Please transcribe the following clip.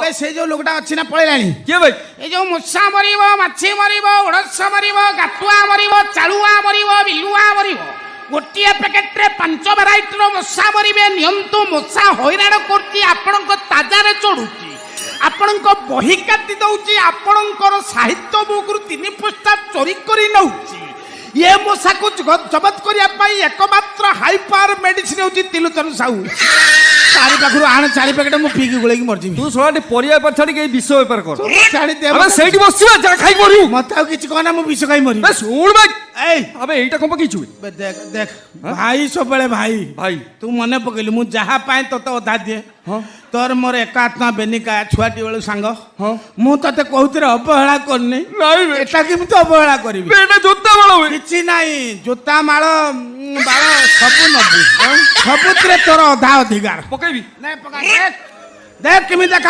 ସେ ଯୋଉ ଲୋକଟା ଅଛି ନା ପଳେଇଲାଣି କିଏ ଭାଇ? ଏ ଯୋଉ ମୂଷା ମରିବ, ମାଛି ମରିବ, ଓଡ଼ଶ ମରିବ, ଗାତୁଆ ମରିବ, ଚାଳୁଆ ମରିବ, ବିଲୁଆ ମରିବ। ଗୋଟିଏ ପ୍ୟାକେଟରେ 5 ଭେରାଇଟିର ମୂଷା ମରିବେ। ନିଅନ୍ତୁ, ମୂଷା ହଇରାଣ କରୁଛି, ଆପଣଙ୍କ ତାଜାରେ ଚଢୁଛି, ଆପଣଙ୍କ ବହି କାଟି ଦଉଛି, ଆପଣଙ୍କର ସାହିତ୍ୟ ବୁକରୁ 3 ପୃଷ୍ଠା ଚୋରି କରି ନେଉଛି। ये मशा को जबत करने एकमात्र हाई पावर मेडिसिन होची तिलोचन साहू। चारि पाखरु आण 4 पैकेट मु पीकी गुलेकी मर जिमी। तू सोळाटी परिया पर छाडी के विष व्यापार कर। छाडी दे अबे सेठी बसिबा जा खाई मरु। मत आ किछ कहना मु विष खाई मरि। ए सुन भाई ए अबे एटा कोन पकीछु। देख देख भाई सबले भाई भाई तू मने पकेलु मु जहा पाए तो अधा दिए। हां तोर मोर एकात्मा बेनिका छुआटी बेलु सांग। हां मु तते कहूतिर अवहेला करनी नाही एटा कि मु तो अवहेला करबी। बेटा जोता माळ किछि नाही जोता माळ बाळ सब नबु सबुतरे तोर अधा अधिकार पकेबी। नहीं पका देख देख किमी देखा